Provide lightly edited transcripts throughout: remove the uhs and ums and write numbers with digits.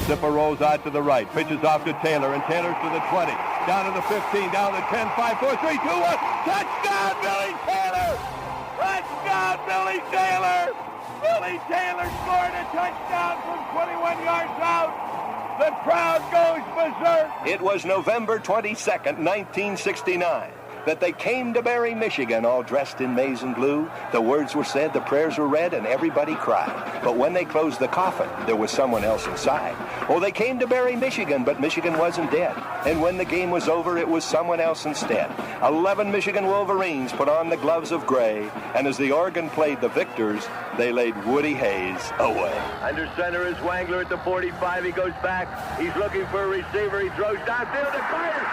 Zipper rolls out to the right, pitches off to Taylor, and Taylor's to the 20, down to the 15, down to the 10, 5, 4, 3, 2, 1. Touchdown, Billy Taylor! Touchdown, Billy Taylor! Billy Taylor scored a touchdown from 21 yards out. The crowd goes berserk. It was November 22nd, 1969. That they came to Barry, Michigan, all dressed in maize and blue. The words were said, the prayers were read, and everybody cried. But when they closed the coffin, there was someone else inside. Oh, they came to Barry, Michigan, but Michigan wasn't dead. And when the game was over, it was someone else instead. 11 Michigan Wolverines put on the gloves of gray, and as the organ played the victors, they laid Woody Hayes away. Under center is Wangler at the 45. He goes back. He's looking for a receiver. He throws downfield to Carter.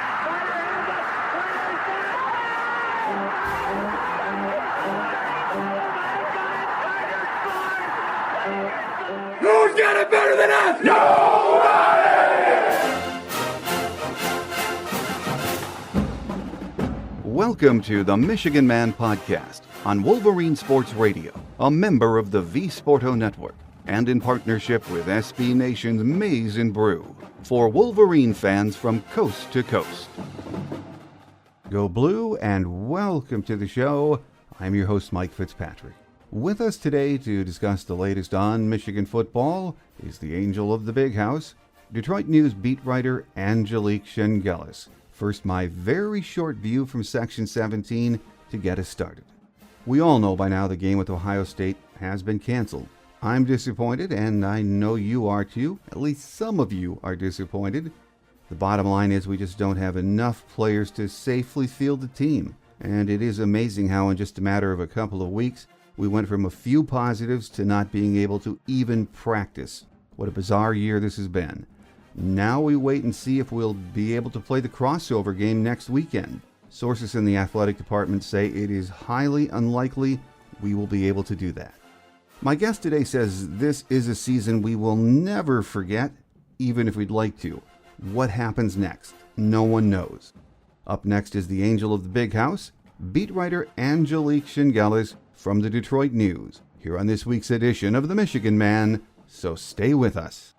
Who's got it better than us? Nobody! Welcome to the Michigan Man Podcast on Wolverine Sports Radio, a member of the V Sporto Network, and in partnership with SB Nation's Maize and Brew, for Wolverine fans from coast to coast. Go Blue, and welcome to the show. I'm your host, Mike Fitzpatrick. With us today to discuss the latest on Michigan football is the angel of the big house, Detroit News beat writer Angelique Chengelis. First, my very short view from Section 17 to get us started. We all know by now the game with Ohio State has been canceled. I'm disappointed, and I know you are too. At least some of you are disappointed. The bottom line is we just don't have enough players to safely field the team. And it is amazing how in just a matter of a couple of weeks, we went from a few positives to not being able to even practice. What a bizarre year this has been. Now we wait and see if we'll be able to play the crossover game next weekend. Sources in the athletic department say it is highly unlikely we will be able to do that. My guest today says this is a season we will never forget, even if we'd like to. What happens next? No one knows. Up next is the angel of the big house, beat writer Angelique Chengelis from the Detroit News, here on this week's edition of The Michigan Man, so stay with us.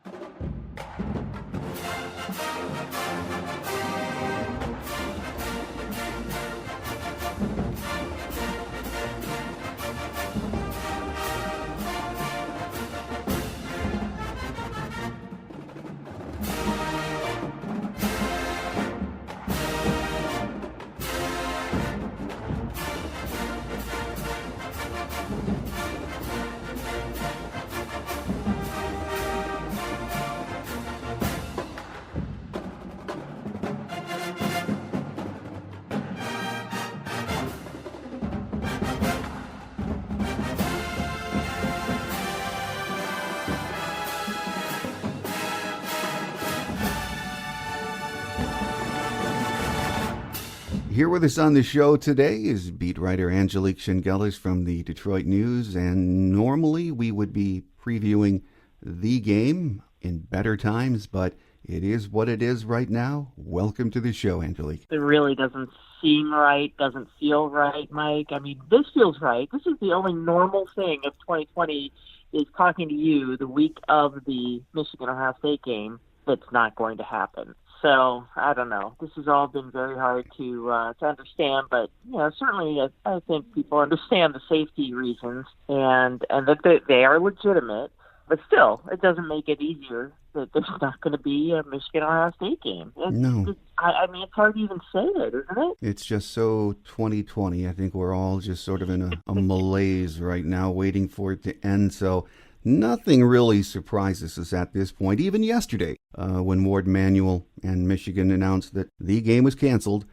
Here with us on the show today is beat writer Angelique Chengelis from the Detroit News, and normally we would be previewing the game in better times, but it is what it is right now. Welcome to the show, Angelique. It really doesn't seem right, doesn't feel right, Mike. I mean, this feels right. This is the only normal thing of 2020 is talking to you the week of the Michigan-Ohio State game. That's not going to happen. So, I don't know. This has all been very hard to understand, but, you know, certainly I think people understand the safety reasons and that they are legitimate, but still, it doesn't make it easier that there's not going to be a Michigan-Ohio State game. No. I mean, it's hard to even say it, isn't it? It's just so 2020. I think we're all just sort of in a malaise right now, waiting for it to end, so nothing really surprises us at this point. Even yesterday, when Ward Manuel and Michigan announced that the game was canceled,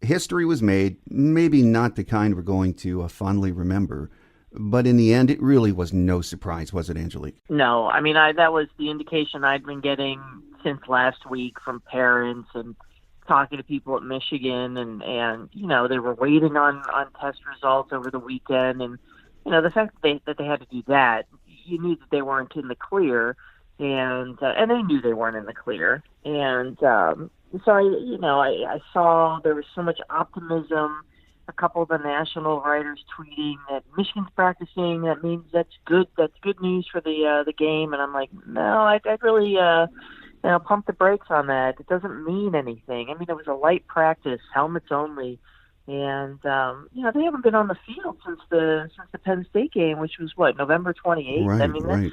history was made, maybe not the kind we're going to fondly remember, but in the end, it really was no surprise, was it, Angelique? No, I mean, that was the indication I'd been getting since last week from parents and talking to people at Michigan, and you know, they were waiting on test results over the weekend, and you know, the fact that they had to do that, you knew that they weren't in the clear, and they knew they weren't in the clear. And so I saw there was so much optimism a couple of the national writers tweeting that Michigan's practicing. That means that's good. That's good news for the game. And I'm like, no, I'd really pump the brakes on that. It doesn't mean anything. I mean, it was a light practice, helmets only, and they haven't been on the field since the Penn State game, which was November 28th. Right, I mean, right.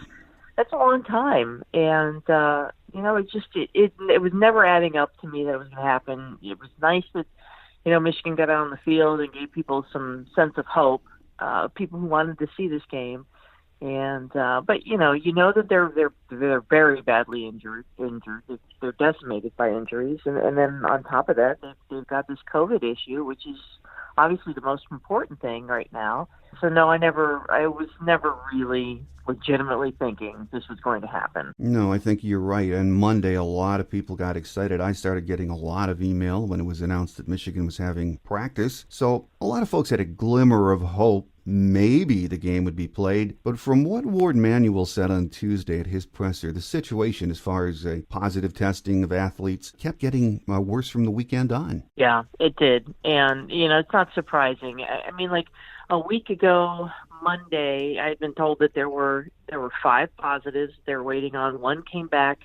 That's a long time, and it was never adding up to me that it was going to happen. It was nice that Michigan got out on the field and gave people some sense of hope, people who wanted to see this game, and but that they're very badly injured. They're decimated by injuries, and then on top of that, they've got this COVID issue, which is obviously the most important thing right now. So no, I was never really legitimately thinking this was going to happen. No, I think you're right. And Monday, a lot of people got excited. I started getting a lot of email when it was announced that Michigan was having practice. So a lot of folks had a glimmer of hope. Maybe the game would be played. But from what Ward Manuel said on Tuesday at his presser, the situation as far as positive testing of athletes kept getting worse from the weekend on. Yeah, it did. And, it's not surprising. I mean, like a week ago, Monday, I had been told that there were 5 positives. They're waiting on. One came back,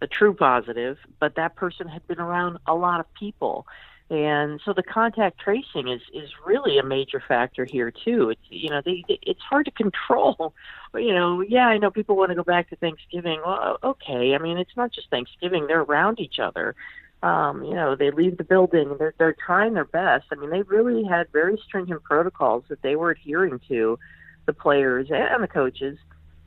a true positive, but that person had been around a lot of people. And so the contact tracing is really a major factor here too. It's it's hard to control. I know people want to go back to Thanksgiving. Well, okay. I mean, it's not just Thanksgiving. They're around each other. They leave the building. They're trying their best. I mean, they really had very stringent protocols that they were adhering to, the players and the coaches.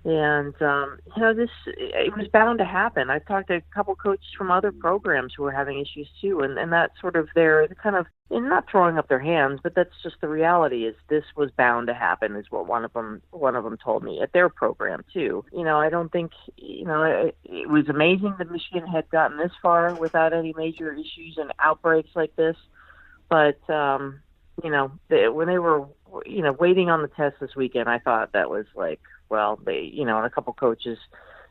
And, it was bound to happen. I've talked to a couple coaches from other programs who were having issues too. And that's sort of they're kind of not throwing up their hands, but that's just the reality is this was bound to happen is what one of them told me at their program too. I don't think, it was amazing that Michigan had gotten this far without any major issues and outbreaks like this. But, when they were, waiting on the test this weekend, I thought that was like, well, they, and a couple coaches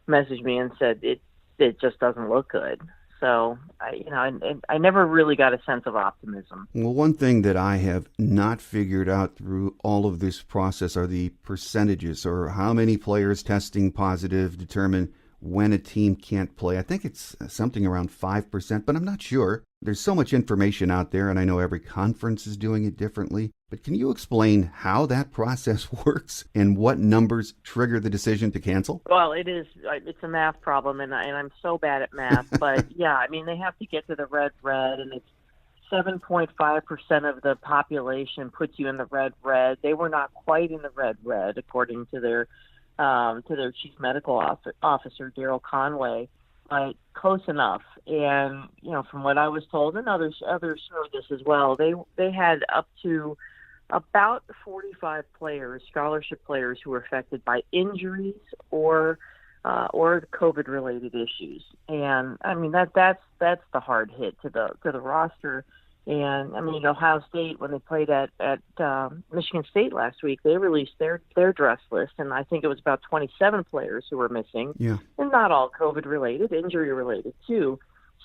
messaged me and said it just doesn't look good. So I never really got a sense of optimism. Well, one thing that I have not figured out through all of this process are the percentages, or how many players testing positive determine when a team can't play. I think it's something around 5%, but I'm not sure. There's so much information out there, and I know every conference is doing it differently. But can you explain how that process works and what numbers trigger the decision to cancel? Well, it's a math problem, and I'm so bad at math. But, yeah, I mean, they have to get to the red, and it's 7.5% of the population puts you in the red. They were not quite in the red, according to their chief medical officer, Daryl Conway. But close enough. And, from what I was told, and others heard this as well, they had up to about 45 players, scholarship players, who were affected by injuries or COVID-related issues. And, I mean, that's the hard hit to the roster. And, I mean, Ohio State, when they played at Michigan State last week, they released their dress list, and I think it was about 27 players who were missing. Yeah. And not all COVID-related, injury-related, too.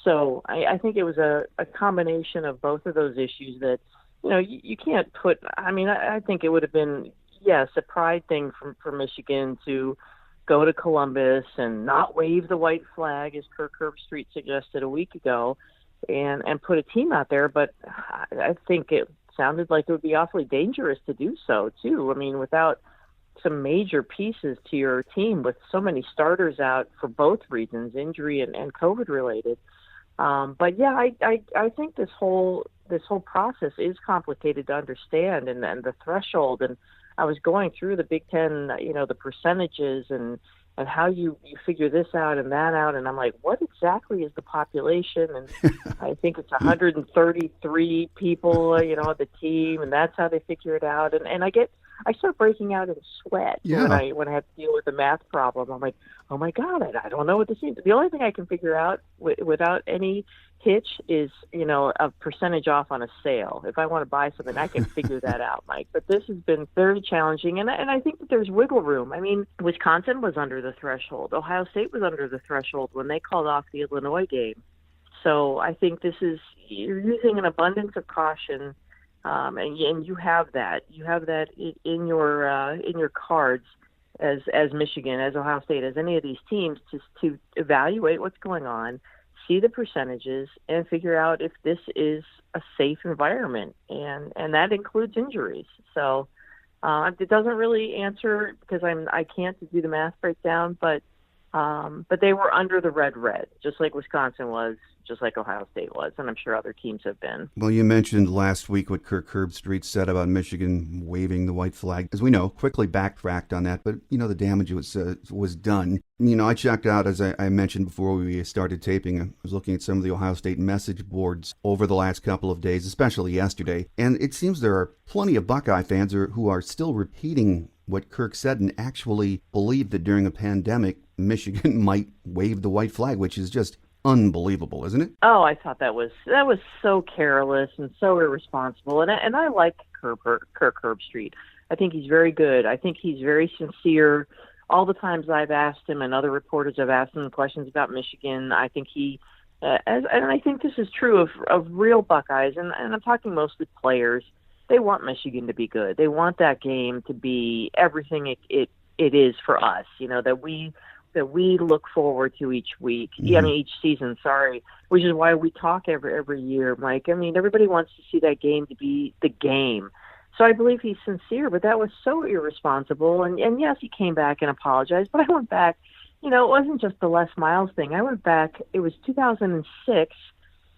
So I think it was a combination of both of those issues that, you can't put – I mean, I think it would have been, yes, a pride thing for Michigan to go to Columbus and not wave the white flag, as Kirk Herbstreit suggested a week ago, and put a team out there, but I think it sounded like it would be awfully dangerous to do so, too. I mean, without some major pieces to your team, with so many starters out for both reasons, injury and COVID-related. But, yeah, I think this whole process is complicated to understand, and the threshold. And I was going through the Big Ten, the percentages and how you figure this out and that out. And I'm like, what exactly is the population? And I think it's 133 people, on the team, and that's how they figure it out. And I start breaking out in sweat when I have to deal with the math problem. I'm like, oh my God, I don't know what this means. The only thing I can figure out without any hitch is, a percentage off on a sale. If I want to buy something, I can figure that out, Mike. But this has been very challenging, and I think that there's wiggle room. I mean, Wisconsin was under the threshold. Ohio State was under the threshold when they called off the Illinois game. So I think you're using an abundance of caution and you have that. You have that in your cards as Michigan, as Ohio State, as any of these teams, just to evaluate what's going on, see the percentages, and figure out if this is a safe environment, and that includes injuries. So it doesn't really answer because I can't do the math breakdown, but they were under the red, just like Wisconsin was, just like Ohio State was, and I'm sure other teams have been. Well, you mentioned last week what Kirk Herbstreit said about Michigan waving the white flag. As we know, quickly backtracked on that, but, the damage was done. I checked out, as I mentioned before we started taping, I was looking at some of the Ohio State message boards over the last couple of days, especially yesterday, and it seems there are plenty of Buckeye fans who are still repeating what Kirk said and actually believe that during a pandemic, Michigan might wave the white flag, which is just unbelievable, isn't it? Oh, I thought that was so careless and so irresponsible. And I like Kirk Herbstreit. I think he's very good. I think he's very sincere. All the times I've asked him and other reporters have asked him questions about Michigan, I think he, and I think this is true of real Buckeyes, and I'm talking mostly players. They want Michigan to be good. They want that game to be everything it is for us. That we look forward to each week. Mm-hmm. Each season, which is why we talk every year, Mike. Everybody wants to see that game to be the game. So I believe he's sincere, but that was so irresponsible. And yes, he came back and apologized, but I went back, it wasn't just the Les Miles thing. I went back, it was 2006,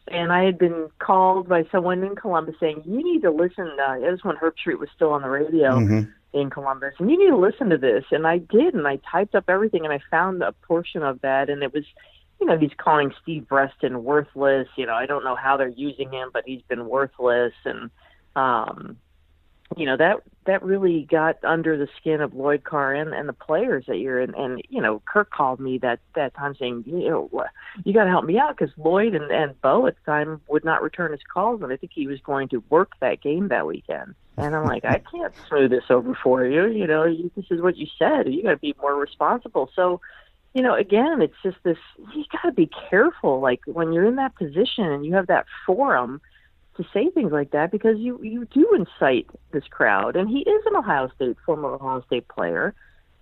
and I had been called by someone in Columbus saying, you need to listen. It was when Herbstreit was still on the radio. Mm-hmm. In Columbus, and you need to listen to this. And I did, and I typed up everything, and I found a portion of that, and it was, he's calling Steve Breaston worthless. I don't know how they're using him, but he's been worthless. And, that really got under the skin of Lloyd Carr and the players that year. And Kirk called me that time saying, you got to help me out because Lloyd and Bo at the time would not return his calls, and I think he was going to work that game that weekend. And I'm like, I can't smooth this over for you. This is what you said. You got to be more responsible. So, again, it's just this, you got to be careful. Like when you're in that position and you have that forum to say things like that, because you do incite this crowd. And he is an former Ohio State player.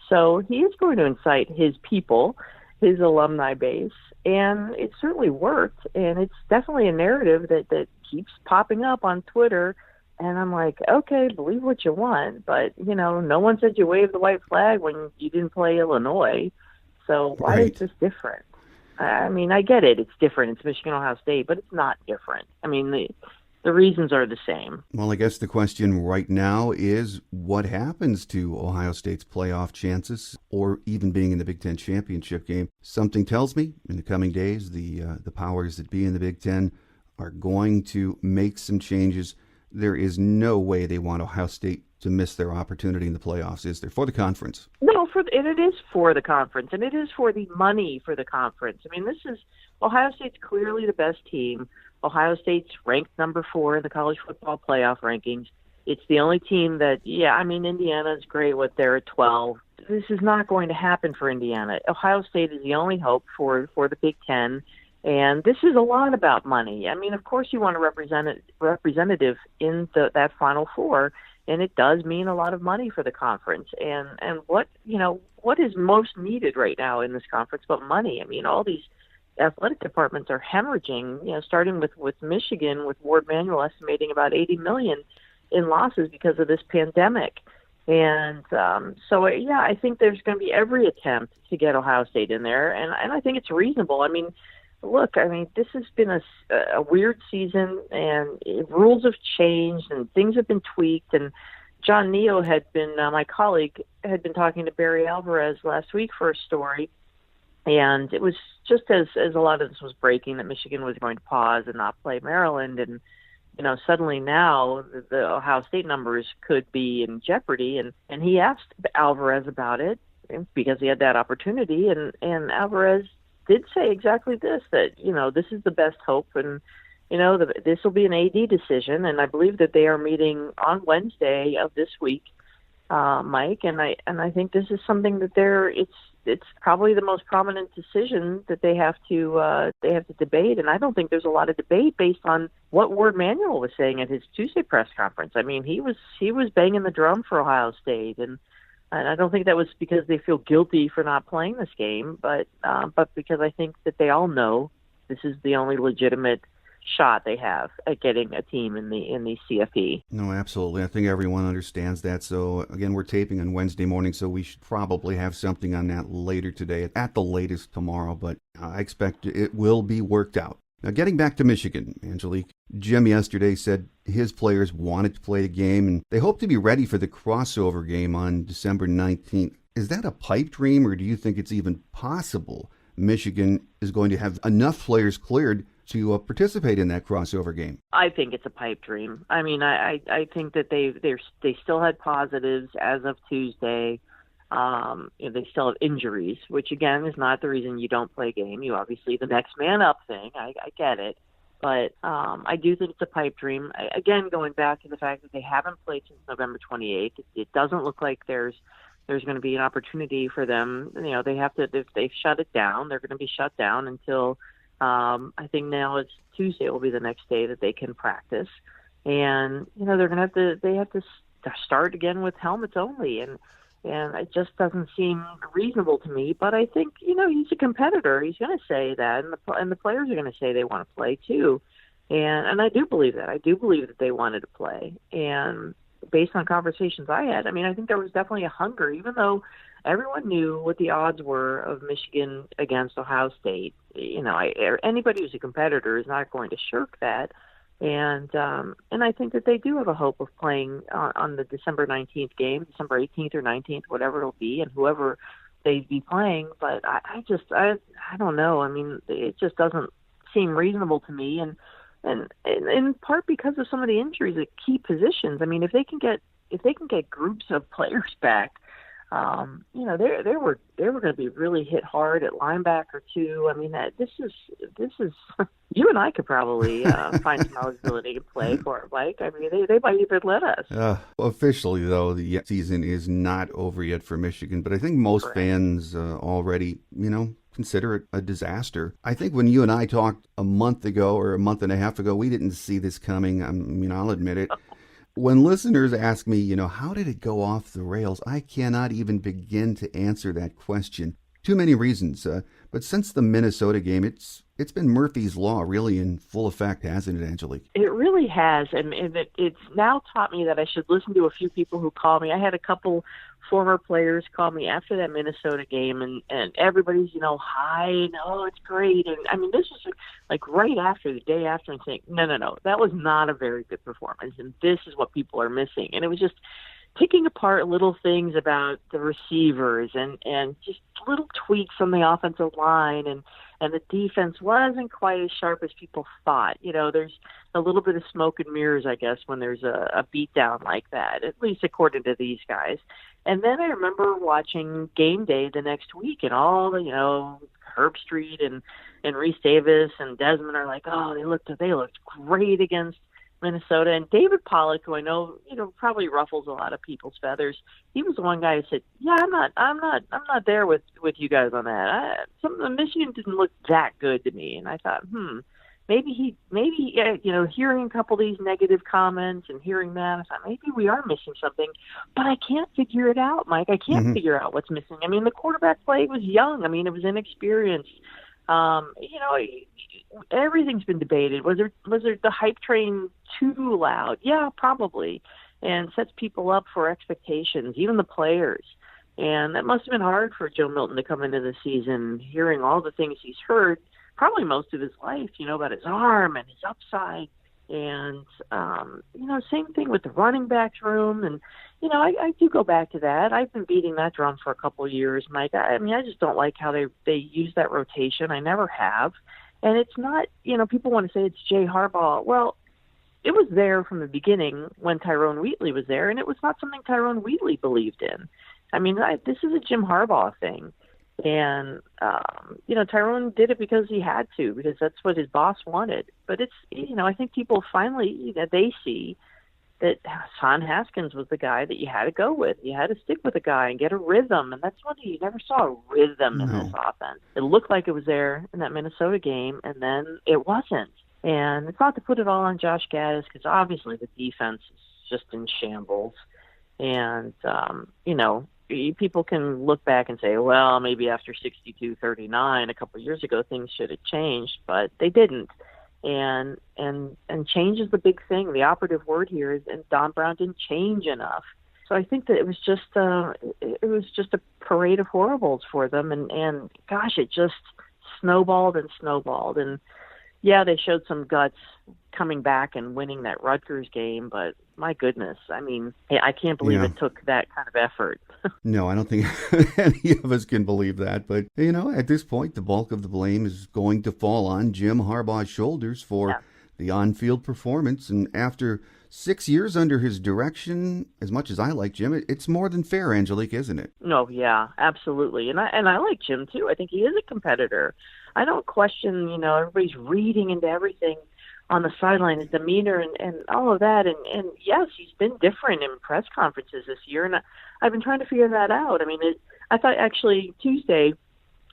So he is going to incite his people, his alumni base. And it certainly worked. And it's definitely a narrative that keeps popping up on Twitter. And I'm like, okay, believe what you want. But, no one said you waved the white flag when you didn't play Illinois. So why is this different? I get it. It's different. It's Michigan, Ohio State, but it's not different. The reasons are the same. Well, I guess the question right now is what happens to Ohio State's playoff chances or even being in the Big Ten championship game? Something tells me in the coming days the powers that be in the Big Ten are going to make some changes. There is no way they want Ohio State to miss their opportunity in the playoffs, is there, for the conference? No, and it is for the conference, and it is for the money for the conference. Ohio State's clearly the best team. Ohio State's ranked number 4 in the college football playoff rankings. It's the only team that, Indiana's great with their 12. This is not going to happen for Indiana. Ohio State is the only hope for the Big Ten. And this is a lot about money. Of course you want a representative in that Final Four, and it does mean a lot of money for the conference. And what is most needed right now in this conference but money? All these athletic departments are hemorrhaging, starting with Michigan, with Ward Manuel estimating about $80 million in losses because of this pandemic. And I think there's going to be every attempt to get Ohio State in there, and I think it's reasonable. Look, this has been a weird season, and rules have changed, and things have been tweaked. And John Neo my colleague, had been talking to Barry Alvarez last week for a story, and it was just as a lot of this was breaking that Michigan was going to pause and not play Maryland, and suddenly now the Ohio State numbers could be in jeopardy. And he asked Alvarez about it because he had that opportunity, and Alvarez did say exactly this, that, this is the best hope, and, this will be an AD decision, and I believe that they are meeting on Wednesday of this week, Mike, and I think this is something that it's probably the most prominent decision that they have to debate. And I don't think there's a lot of debate based on what Ward Manuel was saying at his Tuesday press conference. I mean, he was banging the drum for Ohio State, and I don't think that was because they feel guilty for not playing this game, but because I think that they all know this is the only legitimate shot they have at getting a team in the CFP. No, absolutely. I think everyone understands that. So, again, we're taping on Wednesday morning, so we should probably have something on that later today, at the latest tomorrow, but I expect it will be worked out. Now, getting back to Michigan, Angelique, Jim yesterday said his players wanted to play the game, and they hope to be ready for the crossover game on December 19th. Is that a pipe dream, or do you think it's even possible Michigan is going to have enough players cleared to participate in that crossover game? I think it's a pipe dream. I mean, I think that they still had positives as of Tuesday. They still have injuries, which again is not the reason you don't play a game. You obviously the next man up thing. I get it, but I do think it's a pipe dream. Again, going back to the fact that they haven't played since November 28th, it doesn't look like there's going to be an opportunity for them. They have to. If they shut it down, they're going to be shut down until. I think now it's Tuesday will be the next day that they can practice, and they're going to have to start again with helmets only, and it just doesn't seem reasonable to me. But I think he's a competitor. He's going to say that, and the players are going to say they want to play too, and I do believe that. I do believe that they wanted to play, and based on conversations I had, I mean, I think there was definitely a hunger, even though everyone knew what the odds were of Michigan against Ohio State. Anybody who's a competitor is not going to shirk that. And I think that they do have a hope of playing on the December 19th game, December 18th or 19th, whatever it'll be, and whoever they'd be playing. But I don't know. I mean, it just doesn't seem reasonable to me. And in part because of some of the injuries at key positions. I mean, if they can get groups of players back, they were going to be really hit hard at linebacker too. I mean, this is you and I could probably find some eligibility to play for it, Mike. I mean, they might even let us. Officially, though, the season is not over yet for Michigan, but I think most fans already, consider it a disaster. I think when you and I talked a month ago or a month and a half ago, we didn't see this coming. I mean, I'll admit it. When listeners ask me, how did it go off the rails? I cannot even begin to answer that question. Too many reasons. But since the Minnesota game, it's been Murphy's Law really in full effect, hasn't it, Angelique? It really has. And it's now taught me that I should listen to a few people who call me. I had a couple former players call me after that Minnesota game, and everybody's, hi, and oh, it's great. And I mean, this was like right after, the day after, and saying, no, that was not a very good performance, and this is what people are missing. And it was just picking apart little things about the receivers and just little tweaks on the offensive line, and the defense wasn't quite as sharp as people thought. There's a little bit of smoke and mirrors, I guess, when there's a beatdown like that, at least according to these guys. And then I remember watching game day the next week, and all the, Herb Street and Reese Davis and Desmond are like, oh, they looked great against Minnesota. And David Pollock, who I know, probably ruffles a lot of people's feathers, he was the one guy who said, yeah, I'm not there with you guys on that. Michigan didn't look that good to me. And I thought, maybe hearing a couple of these negative comments and hearing that, I thought maybe we are missing something, but I can't figure it out, Mike. I can't figure out what's missing. I mean, the quarterback play was young. I mean, it was inexperienced. Everything's been debated. Was there the hype train too loud? Yeah, probably, and sets people up for expectations, even the players. And that must have been hard for Joe Milton to come into the season hearing all the things he's heard probably most of his life, about his arm and his upside. And, same thing with the running backs room. And, I do go back to that. I've been beating that drum for a couple of years, Mike. I just don't like how they use that rotation. I never have. And it's not, people want to say it's Jay Harbaugh. Well, it was there from the beginning when Tyrone Wheatley was there, and it was not something Tyrone Wheatley believed in. I mean, this is a Jim Harbaugh thing. And, Tyrone did it because he had to, because that's what his boss wanted. But it's, I think people finally, they see that Son Haskins was the guy that you had to go with. You had to stick with a guy and get a rhythm, and that's one thing you never saw, a rhythm in this offense. It looked like it was there in that Minnesota game, and then it wasn't. And it's not to put it all on Josh Gaddis, because obviously the defense is just in shambles. And, people can look back and say, well, maybe after 62-39 a couple of years ago, things should have changed, but they didn't. And change is the big thing. The operative word here is, and Don Brown didn't change enough. So I think that it was just a parade of horribles for them. And gosh, it just snowballed and snowballed. And yeah, they showed some guts coming back and winning that Rutgers game, but my goodness, I mean, I can't believe it took that kind of effort. No, I don't think any of us can believe that. But, at this point, the bulk of the blame is going to fall on Jim Harbaugh's shoulders for the on-field performance. And after 6 years under his direction, as much as I like Jim, it's more than fair, Angelique, isn't it? No, yeah, absolutely. And I like Jim, too. I think he is a competitor. I don't question, everybody's reading into everything on the sideline, his demeanor and all of that. And yes, he's been different in press conferences this year. And I've been trying to figure that out. I mean, I thought actually Tuesday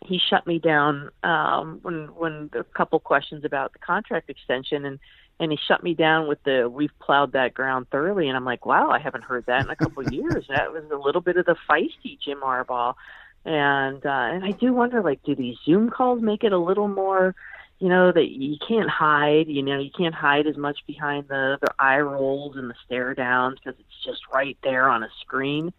he shut me down when a couple questions about the contract extension, and he shut me down with we've plowed that ground thoroughly. And I'm like, wow, I haven't heard that in a couple of years. That was a little bit of the feisty Jim Harbaugh. And I do wonder, do these Zoom calls make it a little more, that you can't hide, you can't hide as much behind the eye rolls and the stare downs because it's just right there on a screen.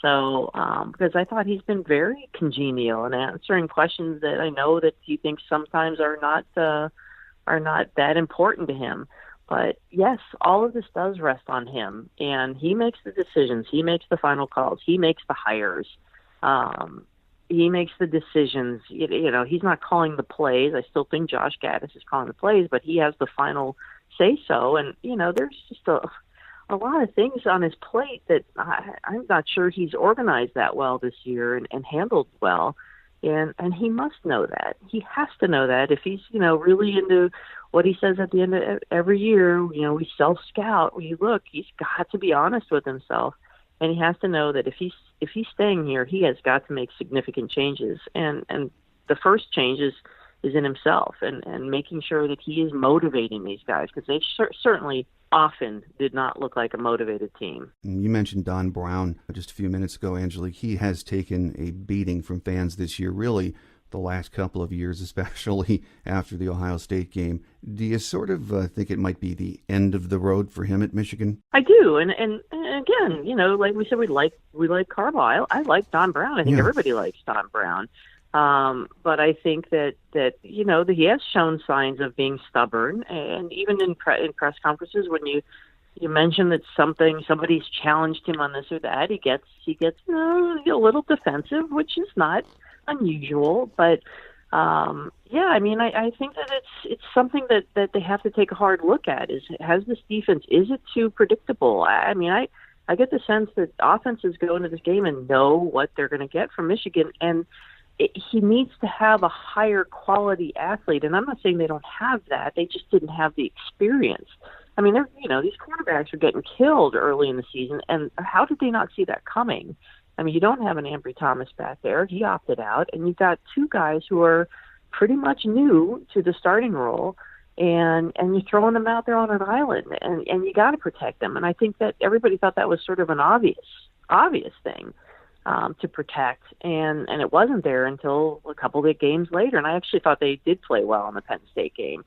So, because I thought he's been very congenial and answering questions that I know that he thinks sometimes are not that important to him. But yes, all of this does rest on him, and he makes the decisions. He makes the final calls. He makes the hires. He makes the decisions. He's not calling the plays. I still think Josh Gaddis is calling the plays, but he has the final say-so. And, there's just a lot of things on his plate that I'm not sure he's organized that well this year and handled well. And he must know that. He has to know that if he's, really into what he says at the end of every year. We self-scout. We look. He's got to be honest with himself. And he has to know that if he's staying here, he has got to make significant changes. And the first change is in himself and making sure that he is motivating these guys, because they certainly often did not look like a motivated team. You mentioned Don Brown just a few minutes ago, Angelique. He has taken a beating from fans this year, really the last couple of years, especially after the Ohio State game. Do you sort of think it might be the end of the road for him at Michigan? I do, and again, like we said, we like Harbaugh. I like Don Brown. I think everybody likes Don Brown. But I think that he has shown signs of being stubborn, and even in press conferences when you mention that somebody's challenged him on this or that, he gets a little defensive, which is not unusual, but I think that it's something that they have to take a hard look at. Has this defense, is it too predictable? I get the sense that offenses go into this game and know what they're going to get from Michigan, and he needs to have a higher quality athlete. And I'm not saying they don't have that; they just didn't have the experience. I mean, these quarterbacks are getting killed early in the season, and how did they not see that coming? I mean, you don't have an Ambry Thomas back there. He opted out. And you've got two guys who are pretty much new to the starting role, and you're throwing them out there on an island, and you got to protect them. And I think that everybody thought that was sort of an obvious thing to protect, and it wasn't there until a couple of games later. And I actually thought they did play well in the Penn State game.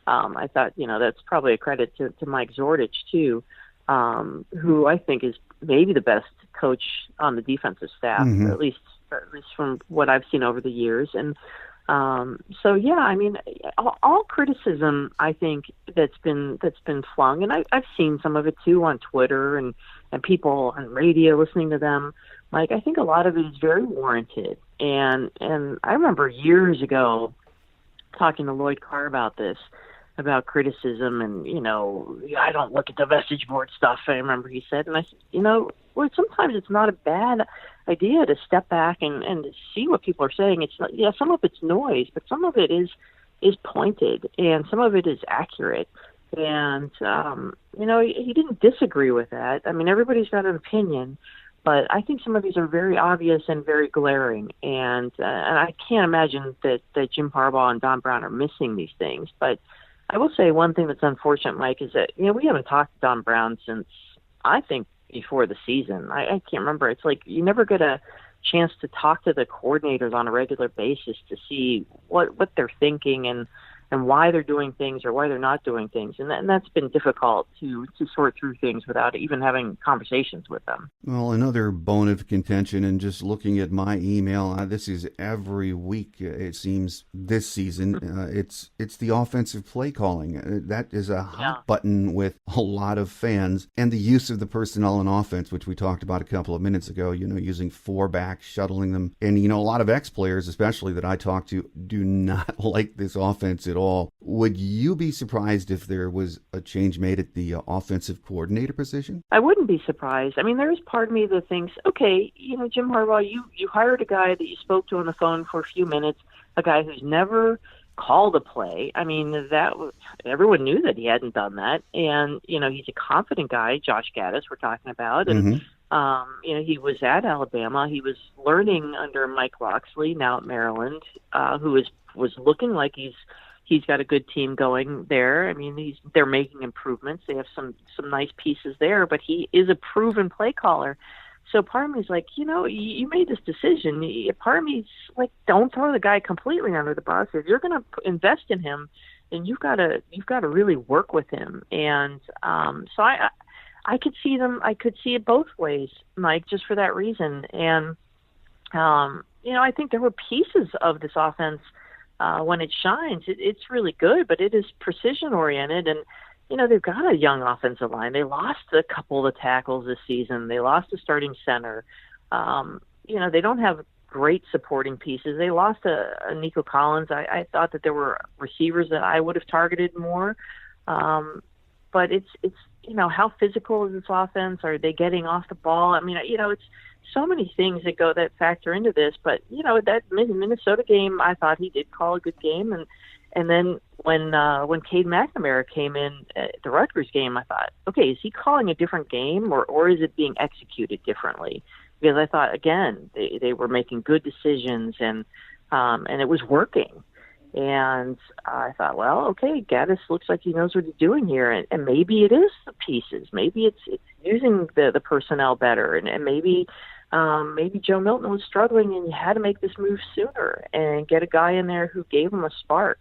I thought, that's probably a credit to Mike Zordich, too, who I think is maybe the best coach on the defensive staff, at least from what I've seen over the years. And all criticism, I think, that's been flung, and I've seen some of it too on Twitter and people on radio listening to them. Mike, I think a lot of it is very warranted. And I remember years ago talking to Lloyd Carr about this, about criticism, and I don't look at the message board stuff, I remember he said. And I said, sometimes it's not a bad idea to step back and see what people are saying. It's not, some of it's noise, but some of it is pointed, and some of it is accurate. And, he didn't disagree with that. I mean, everybody's got an opinion, but I think some of these are very obvious and very glaring. And I can't imagine that Jim Harbaugh and Don Brown are missing these things. But I will say one thing that's unfortunate, Mike, is that, we haven't talked to Don Brown since, I think, before the season. I can't remember. It's like you never get a chance to talk to the coordinators on a regular basis to see what they're thinking and why they're doing things or why they're not doing things. And that's been difficult to sort through things without even having conversations with them. Well, another bone of contention, and just looking at my email, this is every week, it seems, this season, it's the offensive play calling. That is a hot button with a lot of fans. And the use of the personnel on offense, which we talked about a couple of minutes ago, using 4 backs, shuttling them. And, a lot of ex-players, especially that I talk to, do not like this offense at all. Would you be surprised if there was a change made at the offensive coordinator position? I wouldn't be surprised. I mean, there is part of me that thinks, okay, Jim Harbaugh, you hired a guy that you spoke to on the phone for a few minutes, a guy who's never called a play. I mean, everyone knew that he hadn't done that. And, he's a confident guy, Josh Gaddis we're talking about. And, he was at Alabama. He was learning under Mike Loxley, now at Maryland, who was looking like he's got a good team going there. I mean, they're making improvements. They have some nice pieces there, but he is a proven play caller. So part of me is like, you made this decision. Part of me is like, don't throw the guy completely under the bus. If you're going to invest in him, then you've got to really work with him. And so I could see them. I could see it both ways, Mike, just for that reason. And I think there were pieces of this offense. When it shines, it's really good, but it is precision-oriented. And, they've got a young offensive line. They lost a couple of tackles this season. They lost a starting center. They don't have great supporting pieces. They lost a Nico Collins. I thought that there were receivers that I would have targeted more. But it's how physical is this offense? Are they getting off the ball? I mean, it's so many things that factor into this. But that Minnesota game, I thought he did call a good game, and then when Cade McNamara came in at the Rutgers game, I thought, okay, is he calling a different game or is it being executed differently? Because I thought again they were making good decisions and it was working. And I thought, well, okay, Gaddis looks like he knows what he's doing here, and maybe it is the pieces. Maybe it's using the personnel better, and maybe Joe Milton was struggling, and you had to make this move sooner and get a guy in there who gave him a spark,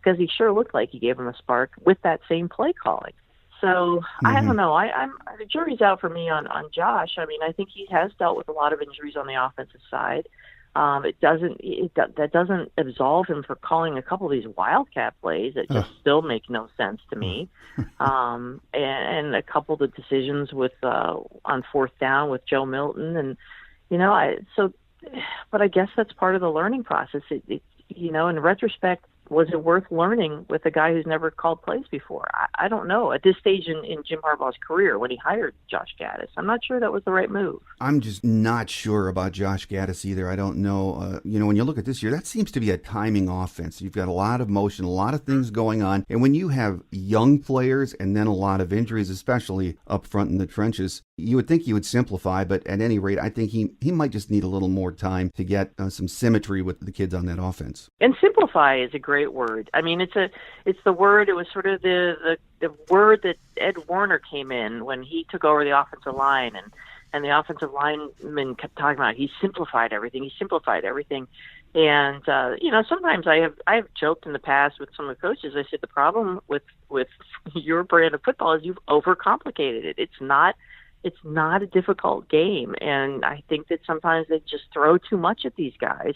because he sure looked like he gave him a spark with that same play calling. So I don't know. The jury's out for me on Josh. I mean, I think he has dealt with a lot of injuries on the offensive side. That doesn't absolve him for calling a couple of these wildcat plays that just still make no sense to me, and a couple of the decisions with on 4th down with Joe Milton, and but I guess that's part of the learning process. In retrospect, was it worth learning with a guy who's never called plays before? I don't know. At this stage in Jim Harbaugh's career, when he hired Josh Gaddis, I'm not sure that was the right move. I'm just not sure about Josh Gaddis either. I don't know. When you look at this year, that seems to be a timing offense. You've got a lot of motion, a lot of things going on. And when you have young players and then a lot of injuries, especially up front in the trenches, you would think you would simplify, but at any rate, I think he might just need a little more time to get some symmetry with the kids on that offense. And simplify is a great word. I mean, it's the word. It was sort of the word that Ed Warner came in when he took over the offensive line, and the offensive linemen kept talking about he simplified everything. And sometimes I have joked in the past with some of the coaches. I said the problem with your brand of football is you've overcomplicated it. It's not a difficult game, and I think that sometimes they just throw too much at these guys,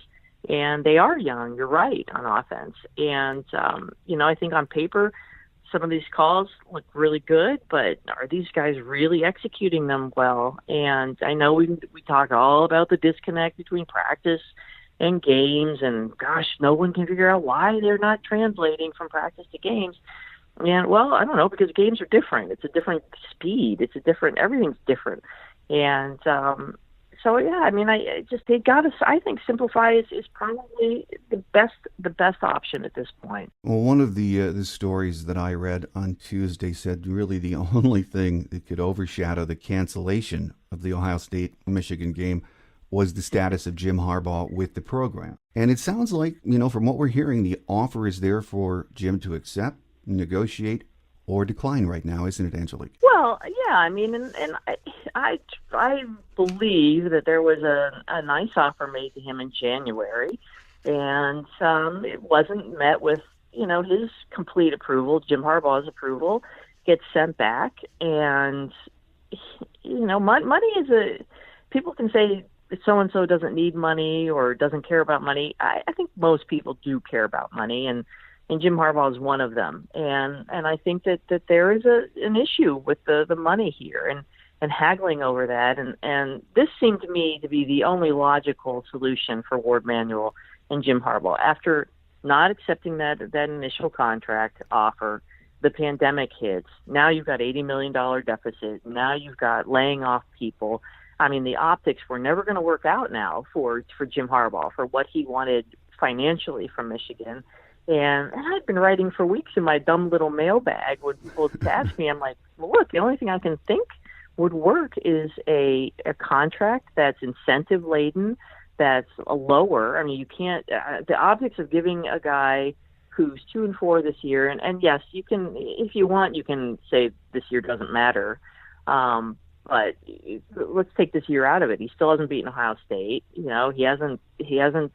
and they are young. You're right on offense, and I think on paper some of these calls look really good, but are these guys really executing them well? And I know we talk all about the disconnect between practice and games, and gosh, no one can figure out why they're not translating from practice to games. And, well, I don't know, because games are different. It's a different speed. Everything's different. And So yeah, I mean, they got to. I think simplify is probably the best option at this point. Well, one of the stories that I read on Tuesday said really the only thing that could overshadow the cancellation of the Ohio State-Michigan game was the status of Jim Harbaugh with the program. And it sounds like, from what we're hearing, the offer is there for Jim to accept, negotiate, or decline right now, isn't it, Angelique? Well, yeah, I mean, and I believe that there was a nice offer made to him in January, and it wasn't met with, his complete approval. Jim Harbaugh's approval gets sent back, and, money is people can say so-and-so doesn't need money or doesn't care about money. I think most people do care about money, and Jim Harbaugh is one of them. And I think that there is an issue with the money here and haggling over that. And this seemed to me to be the only logical solution for Ward Manuel and Jim Harbaugh. After not accepting that initial contract offer, the pandemic hits. Now you've got $80 million deficit. Now you've got laying off people. I mean, the optics were never going to work out now for Jim Harbaugh for what he wanted financially from Michigan. And I'd been writing for weeks in my dumb little mailbag when people would ask me, I'm like, well, look, the only thing I can think would work is a contract that's incentive laden, that's lower. I mean, you can't, the optics of giving a guy who's 2-4 this year, and yes, you can, if you want, you can say this year doesn't matter. But let's take this year out of it. He still hasn't beaten Ohio State. He hasn't,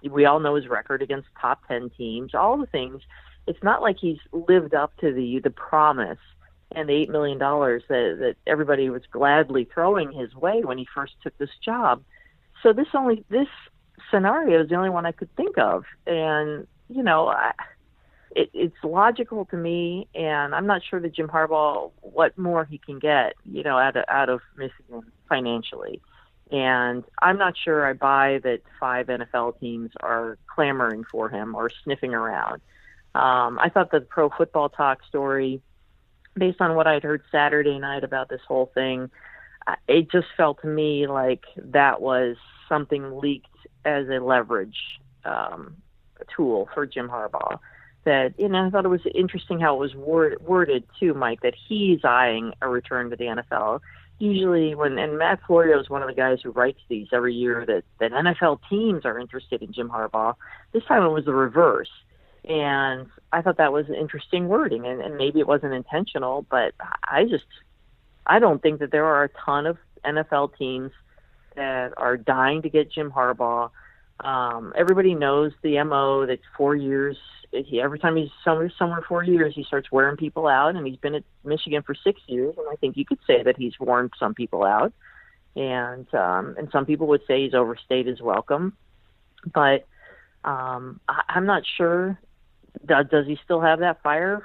we all know his record against top 10 teams, all the things. It's not like he's lived up to the promise and the $8 million that everybody was gladly throwing his way when he first took this job. So this scenario is the only one I could think of. And, it's logical to me, and I'm not sure that Jim Harbaugh, what more he can get, out of Michigan financially. And I'm not sure I buy that 5 NFL teams are clamoring for him or sniffing around. I thought the Pro Football Talk story, based on what I'd heard Saturday night about this whole thing, it just felt to me like that was something leaked as a leverage tool for Jim Harbaugh. That, I thought it was interesting how it was worded too, Mike, that he's eyeing a return to the NFL. Usually and Matt Florio is one of the guys who writes these every year, that NFL teams are interested in Jim Harbaugh. This time it was the reverse. And I thought that was interesting wording, and maybe it wasn't intentional, but I don't think that there are a ton of NFL teams that are dying to get Jim Harbaugh. Everybody knows the MO that 4 years. Every time he's somewhere 4 years, he starts wearing people out, and he's been at Michigan for 6 years, and I think you could say that he's worn some people out, and some people would say he's overstayed his welcome, but I'm not sure. Does he still have that fire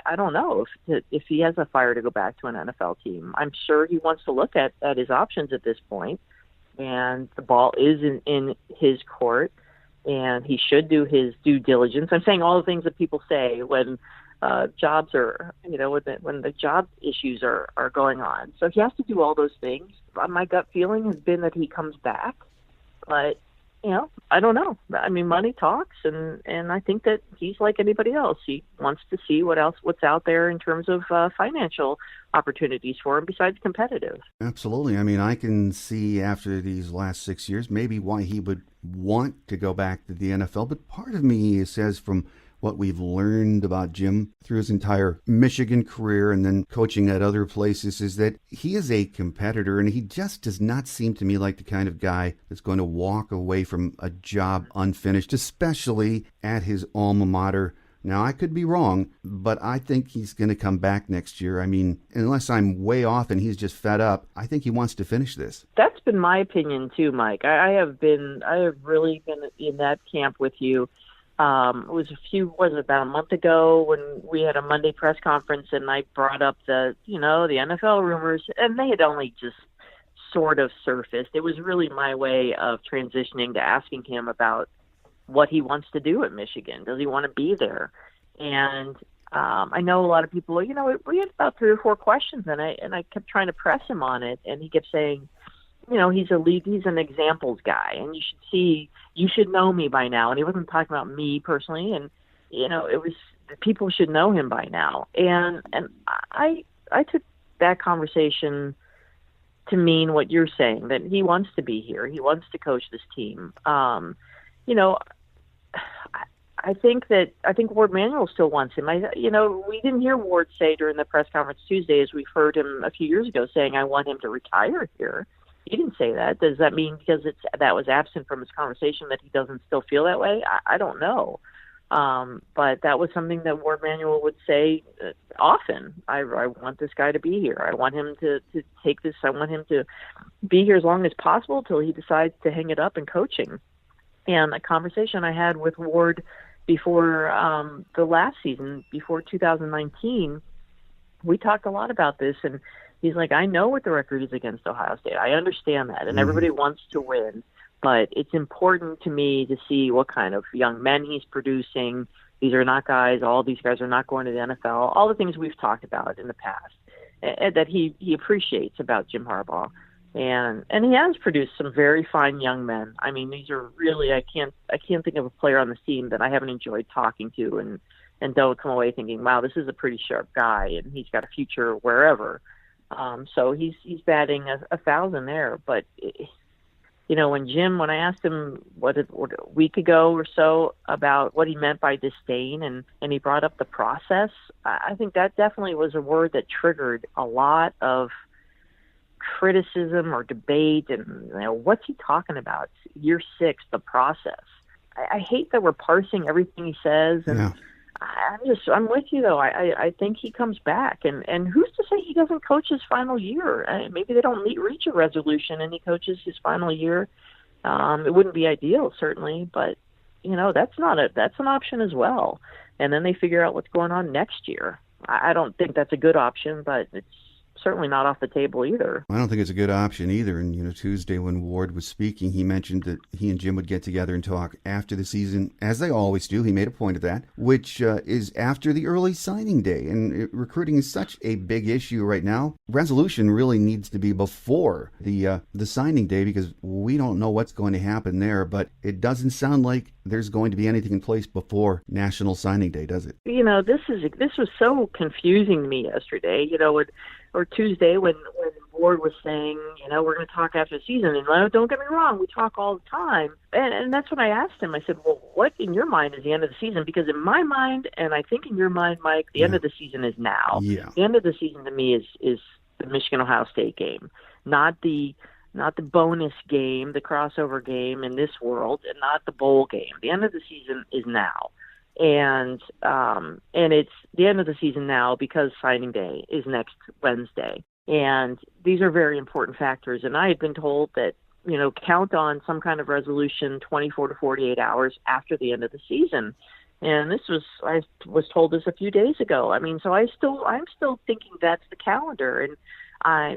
I don't know if he has a fire to go back to an NFL team. I'm sure he wants to look at his options at this point, and the ball is in his court. And he should do his due diligence. I'm saying all the things that people say when jobs are, when the job issues are going on. So he has to do all those things. My gut feeling has been that he comes back, but I don't know. I mean, money talks, and I think that he's like anybody else. He wants to see what's out there in terms of financial opportunities for him besides competitive. Absolutely. I mean, I can see after these last 6 years maybe why he would want to go back to the NFL. But part of me says, from what we've learned about Jim through his entire Michigan career and then coaching at other places, is that he is a competitor, and he just does not seem to me like the kind of guy that's going to walk away from a job unfinished, especially at his alma mater. Now, I could be wrong, but I think he's going to come back next year. I mean, unless I'm way off and he's just fed up, I think he wants to finish this. That's been my opinion too, Mike. I have really been in that camp with you. It was about a month ago when we had a Monday press conference, and I brought up the NFL rumors, and they had only just sort of surfaced. It was really my way of transitioning to asking him about what he wants to do at Michigan. Does he want to be there? And I know a lot of people, we had about 3 or 4 questions, and I kept trying to press him on it, and he kept saying, he's an examples guy, and you should know me by now. And he wasn't talking about me personally, and it was people should know him by now. And I took that conversation to mean what you're saying, that he wants to be here. He wants to coach this team. I think Ward Manuel still wants him. We didn't hear Ward say during the press conference Tuesday, as we've heard him a few years ago, saying, I want him to retire here. He didn't say that. Does that mean because that was absent from his conversation that he doesn't still feel that way? I don't know. But that was something that Ward Manuel would say often. I want this guy to be here. I want him to take this. I want him to be here as long as possible till he decides to hang it up in coaching. And a conversation I had with Ward before the last season, before 2019, we talked a lot about this, and he's like, I know what the record is against Ohio State. I understand that, and everybody wants to win, but it's important to me to see what kind of young men he's producing. These are not guys, all these guys are not going to the NFL, all the things we've talked about in the past that he appreciates about Jim Harbaugh. And he has produced some very fine young men. I mean, these are really, I can't think of a player on the team that I haven't enjoyed talking to and don't come away thinking, wow, this is a pretty sharp guy and he's got a future wherever. So he's batting 1,000 there. But when I asked him what a week ago or so about what he meant by disdain, and he brought up the process, I think that definitely was a word that triggered a lot of criticism or debate. And what's he talking about? Year 6, the process. I hate that we're parsing everything he says, and yeah. I'm with you though. I think he comes back, and who's to say he doesn't coach his final year? Maybe they don't reach a resolution and he coaches his final year. It wouldn't be ideal, certainly, but that's an option as well. And then they figure out what's going on next year. I don't think that's a good option, but it's certainly not off the table either. I don't think it's a good option either. And, Tuesday when Ward was speaking, he mentioned that he and Jim would get together and talk after the season, as they always do. He made a point of that, which is after the early signing day. And recruiting is such a big issue right now. Resolution really needs to be before the signing day, because we don't know what's going to happen there. But it doesn't sound like there's going to be anything in place before National Signing Day, does it? This was so confusing to me yesterday, or Tuesday when Ward was saying, we're going to talk after the season. And don't get me wrong, we talk all the time. And that's when I asked him. I said, well, what in your mind is the end of the season? Because in my mind, and I think in your mind, Mike, the end of the season is now. Yeah. The end of the season to me is the Michigan-Ohio State game, not the bonus game, the crossover game in this world, and not the bowl game. The end of the season is now. And it's the end of the season now because signing day is next Wednesday. And these are very important factors. And I had been told that, count on some kind of resolution 24 to 48 hours after the end of the season. And I was told this a few days ago. I mean, so I'm still thinking that's the calendar. And I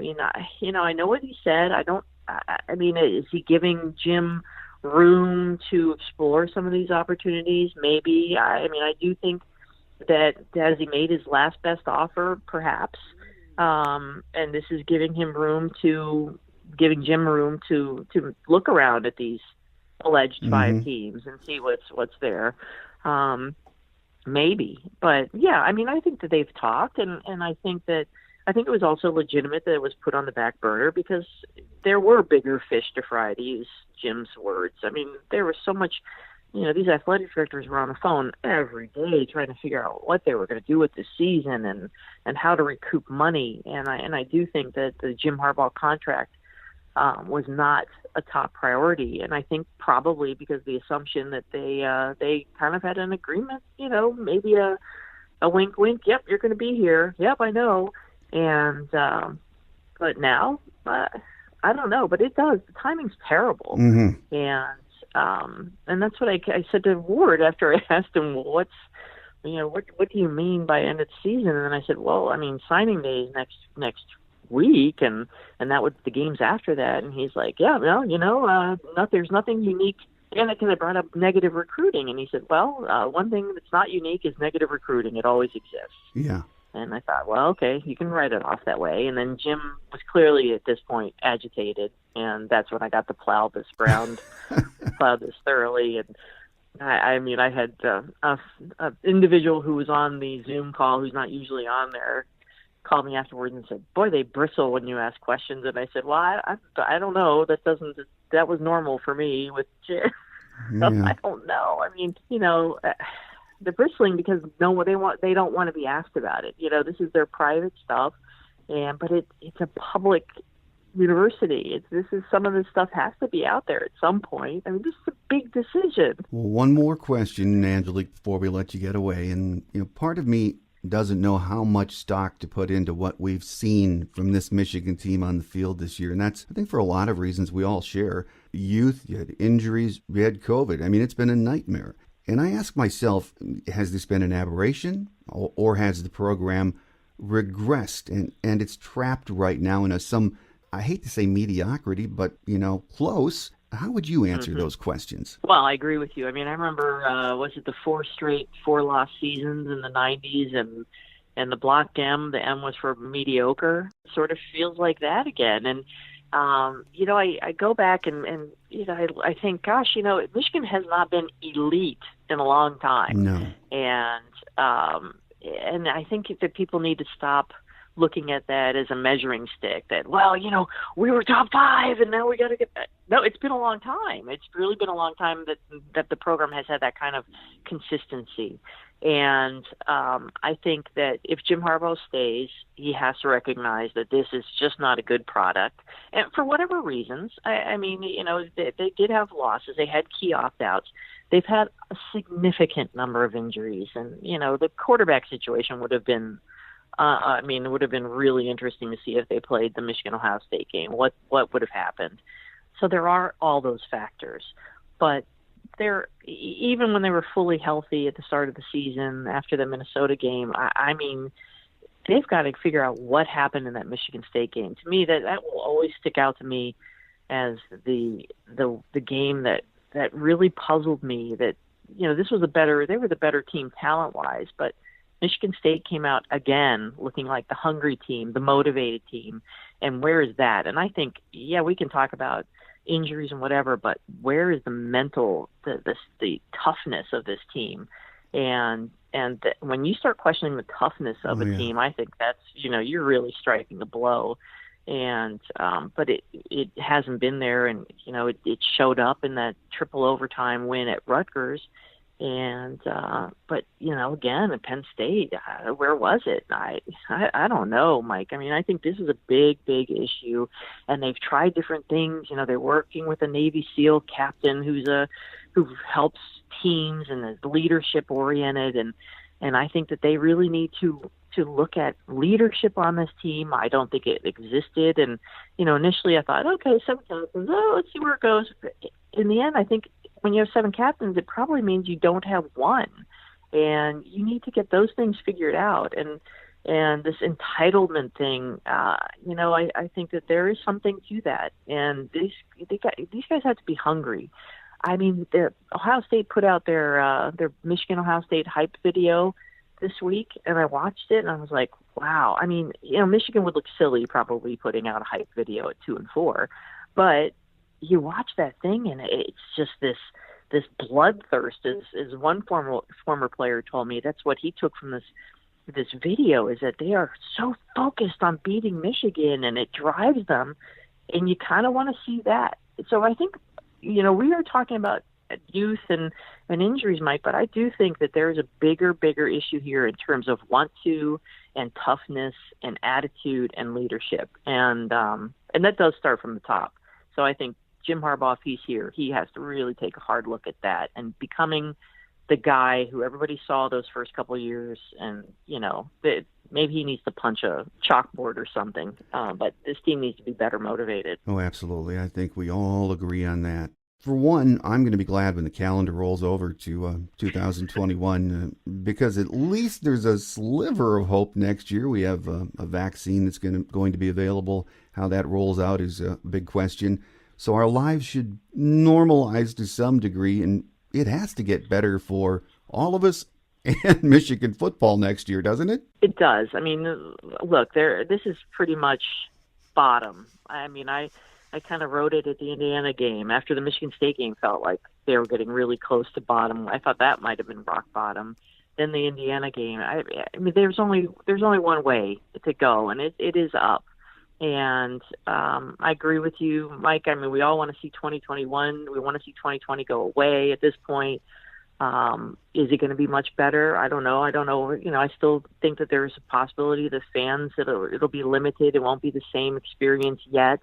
know what he said. Is he giving Jim room to explore some of these opportunities? Maybe. I do think that has he made his last best offer, perhaps, and this is giving Jim room to look around at these alleged 5 teams and see what's there. Maybe, but yeah, I think that they've talked, and I think it was also legitimate that it was put on the back burner because there were bigger fish to fry, to use Jim's words. There was so much, these athletic directors were on the phone every day trying to figure out what they were going to do with the season and how to recoup money. And I do think that the Jim Harbaugh contract was not a top priority. And I think probably because the assumption that they kind of had an agreement, maybe a wink, wink. Yep, you're going to be here. Yep, I know. And but now, I don't know. But it does. The timing's terrible. Mm-hmm. And that's what I said to Ward after I asked him, well, what do you mean by end of the season? And then I said, well, signing day is next week, and that was the games after that. And he's like, yeah, well, there's nothing unique. And because I brought up negative recruiting, and he said, well, one thing that's not unique is negative recruiting. It always exists. Yeah. And I thought, well, okay, you can write it off that way. And then Jim was clearly at this point agitated, and that's when I got to plow this thoroughly. And I mean, I had a individual who was on the Zoom call who's not usually on there called me afterwards and said, "Boy, they bristle when you ask questions." And I said, "Well, I don't know. That was normal for me with Jim." Yeah. I don't know. I mean, they're bristling because they don't want to be asked about it. This is their private stuff, but it's a public university. Some of this stuff has to be out there at some point. I mean, this is a big decision. Well, one more question, Angelique, before we let you get away. And part of me doesn't know how much stock to put into what we've seen from this Michigan team on the field this year. And that's, I think, for a lot of reasons we all share. Youth, you had injuries, you had COVID. I mean, it's been a nightmare. And I ask myself, has this been an aberration, or has the program regressed and it's trapped right now in some, I hate to say mediocrity, but, close? How would you answer those questions? Well, I agree with you. I mean, I remember, was it the 4 straight 4-loss seasons in the 90s, and the block M, the M was for mediocre. Sort of feels like that again. And, I go back and I think, gosh, Michigan has not been elite in a long time. No. And I think that people need to stop looking at that as a measuring stick that, well, we were top 5 and now we got to get back. No, it's been a long time. It's really been a long time that the program has had that kind of consistency. And I think that if Jim Harbaugh stays, he has to recognize that this is just not a good product. And for whatever reasons, I mean, they did have losses. They had key opt-outs. They've had a significant number of injuries. And, the quarterback situation would have been, it would have been really interesting to see if they played the Michigan-Ohio State game, what would have happened. So there are all those factors. But even when they were fully healthy at the start of the season after the Minnesota game, I mean, they've got to figure out what happened in that Michigan State game. To me, that will always stick out to me as the game that really puzzled me. That they were the better team talent-wise, but Michigan State came out again looking like the hungry team, the motivated team. And where is that? And I think, we can talk about injuries and whatever, but where is the mental, the toughness of this team? And when you start questioning the toughness of a team, I think that's, you're really striking a blow. And but it hasn't been there, and it showed up in that triple overtime win at Rutgers. And but again, at Penn State, where was it? I don't know, Mike. I mean, I think this is a big issue, and they've tried different things. They're working with a Navy SEAL captain who helps teams and is leadership oriented, and I think that they really need to look at leadership on this team. I don't think it existed, and initially I thought, okay, 7 captains, let's see where it goes. In the end, I think when you have 7 captains, it probably means you don't have one, and you need to get those things figured out. And this entitlement thing, I think that there is something to that, and these guys have to be hungry. I mean, Ohio State put out their Michigan Ohio State hype video this week, and I watched it, and I was like, wow. I mean, Michigan would look silly probably putting out a hype video at 2-4, but you watch that thing, and it's just this bloodthirst. As one former player told me, that's what he took from this video, is that they are so focused on beating Michigan, and it drives them, and you kind of want to see that. So I think, we are talking about youth and injuries, Mike, but I do think that there is a bigger issue here in terms of want to and toughness and attitude and leadership, and that does start from the top. So I think Jim Harbaugh, if he's here, he has to really take a hard look at that and becoming the guy who everybody saw those first couple of years, and maybe he needs to punch a chalkboard or something, but this team needs to be better motivated. Oh, absolutely. I think we all agree on that. For one, I'm going to be glad when the calendar rolls over to 2021 because at least there's a sliver of hope next year. We have a vaccine that's going to be available. How that rolls out is a big question. So our lives should normalize to some degree, and it has to get better for all of us and Michigan football next year, doesn't it? It does. I mean, look, this is pretty much bottom. I mean, I kind of wrote it at the Indiana game. After the Michigan State game felt like they were getting really close to bottom. I thought that might have been rock bottom. Then the Indiana game. I mean, there's only one way to go, and it is up. And I agree with you, Mike. I mean, we all want to see 2021. We want to see 2020 go away at this point. Is it going to be much better? I don't know. I still think that there's a possibility the fans, it'll be limited. It won't be the same experience yet.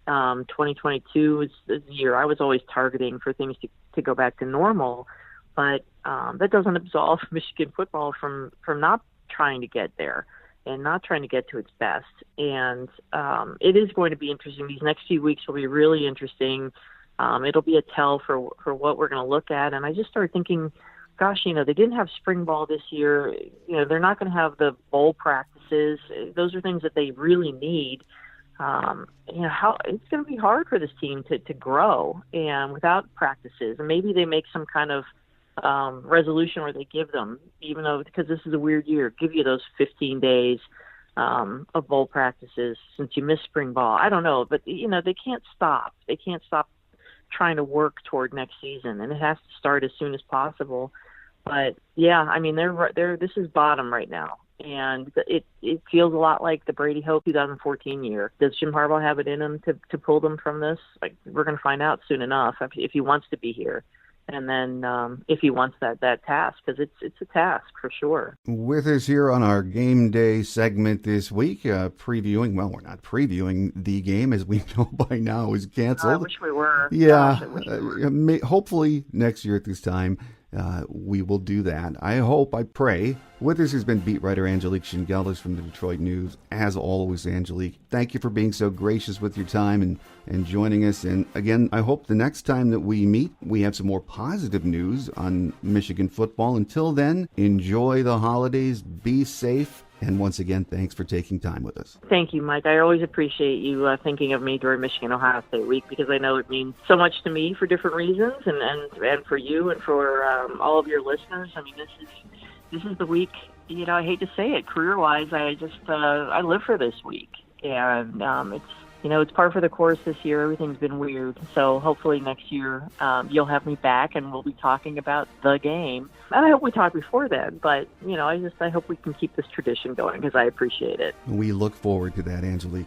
2022 is the year I was always targeting for things to go back to normal, but that doesn't absolve Michigan football from not trying to get there and not trying to get to its best. And it is going to be interesting. These next few weeks will be really interesting. It'll be a tell for what we're going to look at. And I just started thinking, gosh, they didn't have spring ball this year. They're not going to have the bowl practices. Those are things that they really need. How it's going to be hard for this team to grow and without practices. And maybe they make some kind of resolution where they give them, even though, because this is a weird year, give you those 15 days of bowl practices since you missed spring ball. I don't know, but they can't stop. They can't stop trying to work toward next season, and it has to start as soon as possible. But yeah, I mean, they're this is bottom right now. And it feels a lot like the Brady Hope 2014 year. Does Jim Harbaugh have it in him to pull them from this? Like, we're going to find out soon enough if he wants to be here. And then if he wants that task, because it's a task for sure. With us here on our game day segment this week, previewing, well, we're not previewing the game, as we know by now is canceled. I wish we were. Yeah, Gosh, I wish we were. Hopefully next year at this time, we will do that. I pray. With us has been beat writer Angelique Chengelis from the Detroit News. As always, Angelique, thank you for being so gracious with your time and joining us. And again, I hope the next time that we meet, we have some more positive news on Michigan football. Until then, enjoy the holidays, be safe, and once again, thanks for taking time with us. Thank you, Mike. I always appreciate you thinking of me during Michigan-Ohio State week, because I know it means so much to me for different reasons, and for you and for all of your listeners. I mean, this is the week. I hate to say it, career-wise, I just I live for this week, and it's par for the course this year. Everything's been weird, so hopefully next year you'll have me back, and we'll be talking about the game. And I hope we talk before then, but I hope we can keep this tradition going, because I appreciate it. We look forward to that, Angelique.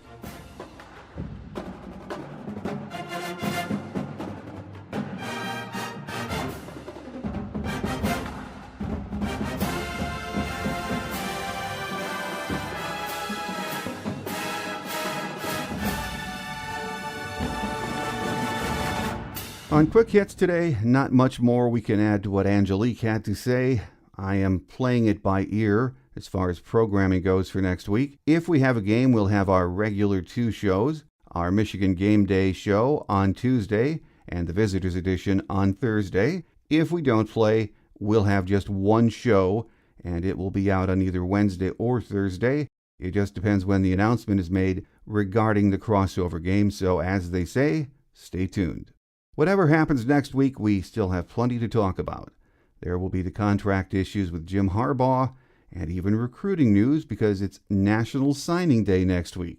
On Quick Hits today, not much more we can add to what Angelique had to say. I am playing it by ear as far as programming goes for next week. If we have a game, we'll have our regular 2 shows, our Michigan Game Day show on Tuesday and the Visitors Edition on Thursday. If we don't play, we'll have just 1 show, and it will be out on either Wednesday or Thursday. It just depends when the announcement is made regarding the crossover game, so as they say, stay tuned. Whatever happens next week, we still have plenty to talk about. There will be the contract issues with Jim Harbaugh and even recruiting news, because it's National Signing Day next week.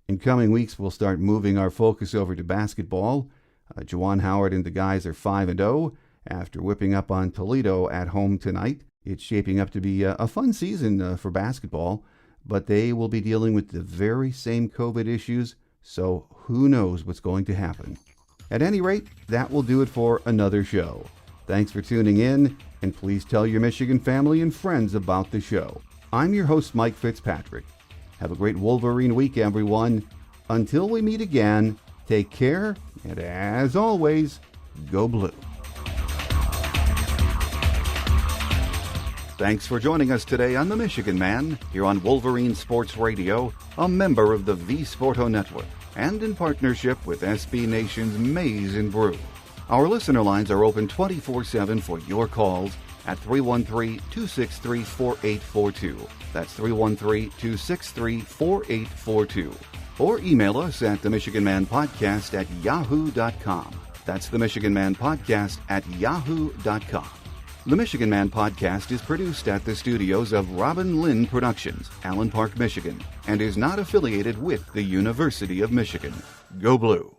In coming weeks, we'll start moving our focus over to basketball. Juwan Howard and the guys are 5-0 after whipping up on Toledo at home tonight. It's shaping up to be a fun season for basketball, but they will be dealing with the very same COVID issues, so who knows what's going to happen. At any rate, that will do it for another show. Thanks for tuning in, and please tell your Michigan family and friends about the show. I'm your host, Mike Fitzpatrick. Have a great Wolverine week, everyone. Until we meet again, take care, and as always, go blue. Thanks for joining us today on The Michigan Man, here on Wolverine Sports Radio, a member of the V Sporto Network, and in partnership with SB Nation's Maize and Brew. Our listener lines are open 24/7 for your calls at 313-263-4842. That's 313-263-4842. Or email us at themichiganmanpodcast@yahoo.com. That's themichiganmanpodcast@yahoo.com. The Michigan Man podcast is produced at the studios of Robin Lynn Productions, Allen Park, Michigan, and is not affiliated with the University of Michigan. Go Blue!